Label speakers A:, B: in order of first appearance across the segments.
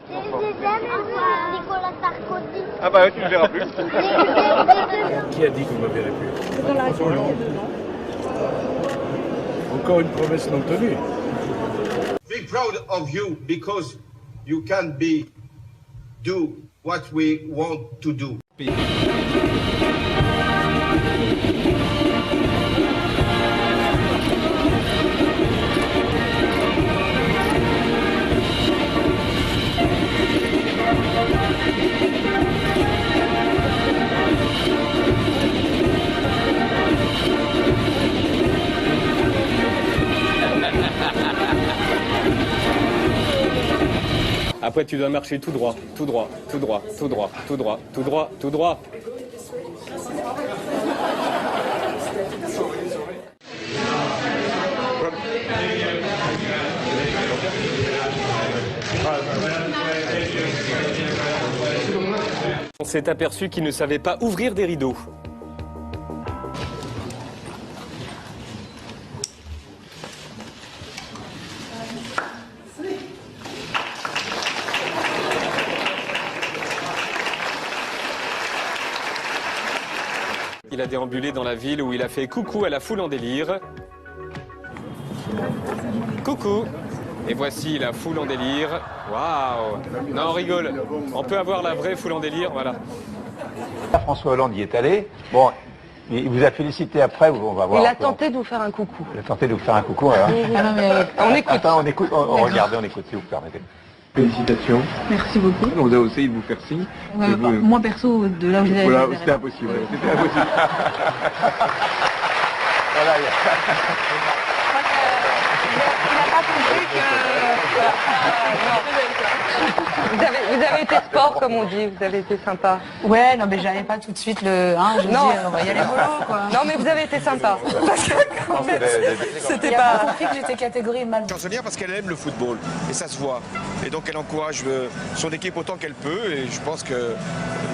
A: J'ai jamais vu Nicolas Sarkozy.
B: Ah bah tu ne le verras plus.
C: Qui a dit qu'on ne me verrait plus? François Hollande. Encore une promesse non tenue.
D: Be proud of you because you can do what we want to do.
E: Après, tu dois marcher tout droit, tout droit, tout droit, tout droit, tout droit, tout droit, tout droit. On s'est aperçu qu'il ne savait pas ouvrir des rideaux. Il a déambulé dans la ville où il a fait coucou à la foule en délire. Coucou. Et voici la foule en délire. Waouh. Non, on rigole. On peut avoir la vraie foule en délire, voilà.
F: François Hollande y est allé. Bon, il vous a félicité après, on va voir.
G: Il a tenté de vous faire un coucou.
F: Il a tenté de vous faire un coucou, alors.
G: Ah non, mais on écoute.
F: Attends, on écoute, regardez, on écoute, si vous permettez.
H: Félicitations.
G: Merci beaucoup.
H: On vous a essayé de vous faire signe.
G: Moi perso, de là où vous avez...
H: Voilà, c'était impossible. C'était impossible.
F: Voilà,
G: Il n'a pas compris que... Vous avez été sport, comme on dit, vous avez été sympa.
I: Ouais, non mais j'avais pas tout de suite le... Hein, je me dis, on va y aller mollo, quoi.
G: Non mais vous avez été sympa. Parce que quand même, c'était
I: Il a
G: pas...
I: pas compris que j'étais catégorie mal.
D: Chansonnière parce qu'elle aime le football et ça se voit. Et donc elle encourage son équipe autant qu'elle peut et je pense qu'il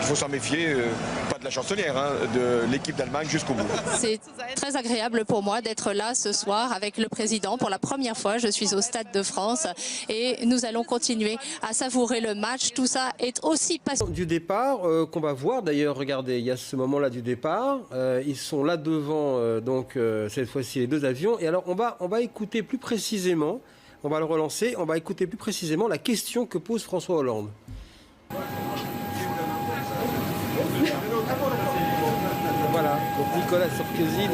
D: faut s'en méfier, pas de la chansonnière, hein, de l'équipe d'Allemagne jusqu'au bout.
J: C'est très agréable pour moi d'être là ce soir avec le président. Pour la première fois, je suis au Stade de France et nous allons continuer à savourer le match. Tout ça est aussi passionnant.
K: Du départ, qu'on va voir d'ailleurs, regardez, il y a ce moment-là du départ. Ils sont là devant, donc cette fois-ci les deux avions. Et alors on va écouter plus précisément, on va le relancer, on va écouter plus précisément la question que pose François Hollande. Voilà, donc Nicolas Sarkozy,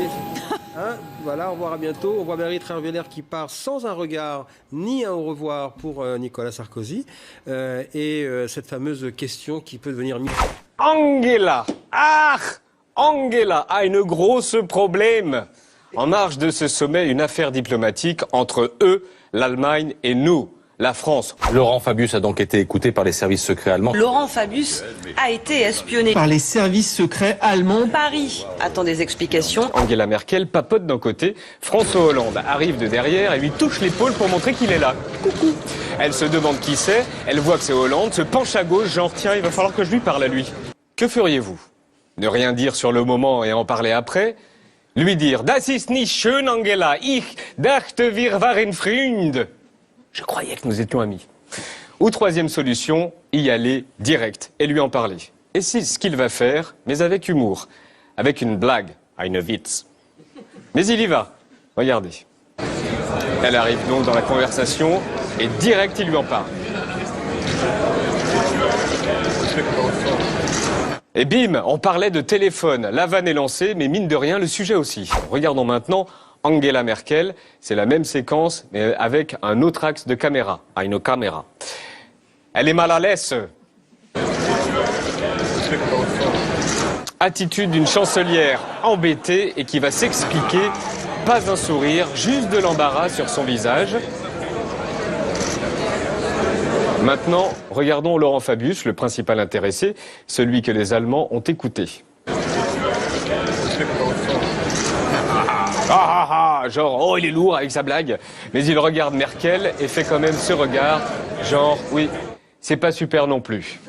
K: hein, voilà, au revoir, à bientôt. On voit Valérie Trierweiler qui part sans un regard ni un au revoir pour Nicolas Sarkozy. Et cette fameuse question qui peut devenir...
E: Angela a une grosse problème. En marge de ce sommet, une affaire diplomatique entre eux, l'Allemagne et nous, la France.
L: Laurent Fabius a donc été écouté par les services secrets allemands.
M: Laurent Fabius a été espionné
N: par les services secrets allemands.
M: Paris attend des explications.
E: Angela Merkel papote d'un côté, François Hollande arrive de derrière et lui touche l'épaule pour montrer qu'il est là. Coucou. Elle se demande qui c'est, elle voit que c'est Hollande, se penche à gauche, genre tiens, il va falloir que je lui parle à lui. Que feriez-vous? Ne rien dire sur le moment et en parler après? Lui dire « Das ist nicht schön, Angela, ich dachte wir waren Freund ». Je croyais que nous étions amis. Ou troisième solution, y aller direct et lui en parler. Et c'est ce qu'il va faire, mais avec humour, avec une blague, eine Witz. Mais il y va, regardez. Elle arrive donc dans la conversation et direct il lui en parle. Et bim, on parlait de téléphone. La vanne est lancée, mais mine de rien, le sujet aussi. Regardons maintenant Angela Merkel. C'est la même séquence, mais avec un autre axe de caméra. Une caméra. Elle est mal à l'aise. Attitude d'une chancelière embêtée et qui va s'expliquer. Pas un sourire, juste de l'embarras sur son visage. Maintenant, regardons Laurent Fabius, le principal intéressé, celui que les Allemands ont écouté. Genre, oh, il est lourd avec sa blague. Mais il regarde Merkel et fait quand même ce regard, genre, oui, c'est pas super non plus.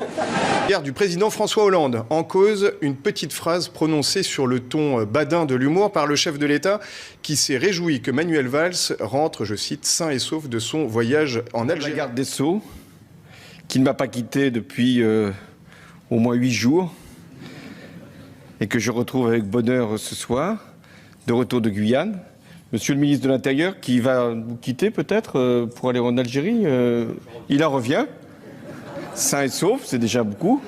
O: Du président François Hollande, en cause une petite phrase prononcée sur le ton badin de l'humour par le chef de l'État qui s'est réjoui que Manuel Valls rentre, je cite, sain et sauf de son voyage en Algérie.
H: La garde des Sceaux
D: qui ne m'a pas quitté depuis au moins 8 jours et que je retrouve avec bonheur ce soir, de retour de Guyane. Monsieur le ministre de l'Intérieur, qui va nous quitter peut-être pour aller en Algérie, il en revient, sain et sauf, c'est déjà beaucoup.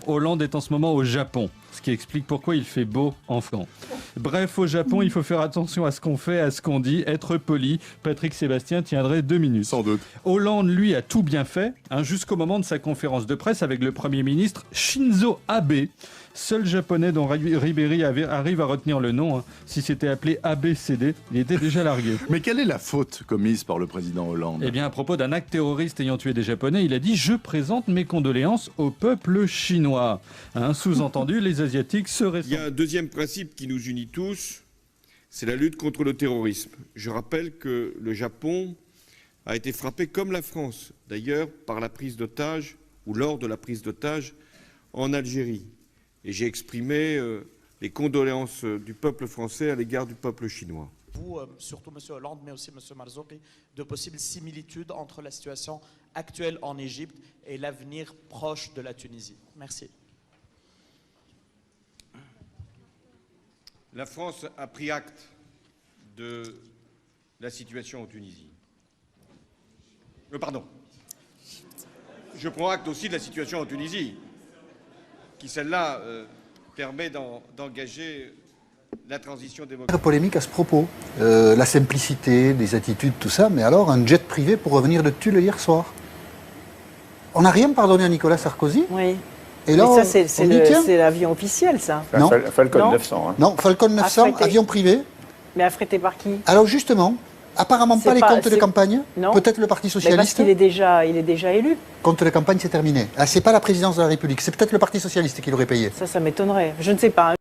B: Hollande est en ce moment au Japon, ce qui explique pourquoi il fait beau en France. Bref, au Japon, il faut faire attention à ce qu'on fait, à ce qu'on dit, être poli. Patrick Sébastien tiendrait 2 minutes.
P: Sans doute.
B: Hollande, lui, a tout bien fait, jusqu'au moment de sa conférence de presse avec le Premier ministre Shinzo Abe. Seul japonais dont Ribéry arrive à retenir le nom. Si c'était appelé ABCD, il était déjà largué.
P: Mais quelle est la faute commise par le président Hollande?
B: Eh bien, à propos d'un acte terroriste ayant tué des Japonais, il a dit « Je présente mes condoléances au peuple chinois ». Sous-entendu, les Asiatiques seraient...
D: Il y a un deuxième principe qui nous unit tous, c'est la lutte contre le terrorisme. Je rappelle que le Japon a été frappé, comme la France, d'ailleurs, par la prise d'otages, ou lors de la prise d'otages, en Algérie. Et j'ai exprimé les condoléances du peuple français à l'égard du peuple chinois.
Q: Vous, surtout M. Hollande, mais aussi M. Marzouki, de possibles similitudes entre la situation actuelle en Égypte et l'avenir proche de la Tunisie. Merci.
D: La France a pris acte de la situation en Tunisie. Pardon. Je prends acte aussi de la situation en Tunisie, qui celle-là permet d'engager la transition démocratique.
R: Très polémique à ce propos. La simplicité, les attitudes, tout ça, mais alors un jet privé pour revenir de Tulle hier soir. On n'a rien pardonné à Nicolas Sarkozy.
S: Oui.
R: Et là,
S: mais ça, c'est l'avion officiel, ça.
R: Non.
P: Falcon 900. Hein.
R: Non, Falcon 900,
S: affrété.
R: avion privé.
S: Mais affrété par qui?
R: Alors justement, apparemment pas les comptes de campagne. Peut-être le Parti Socialiste.
S: Mais parce qu'il est déjà élu.
R: Compte de campagne, c'est terminé. Ah, c'est pas la présidence de la République, c'est peut-être le Parti Socialiste qui l'aurait payé.
S: Ça m'étonnerait. Je ne sais pas.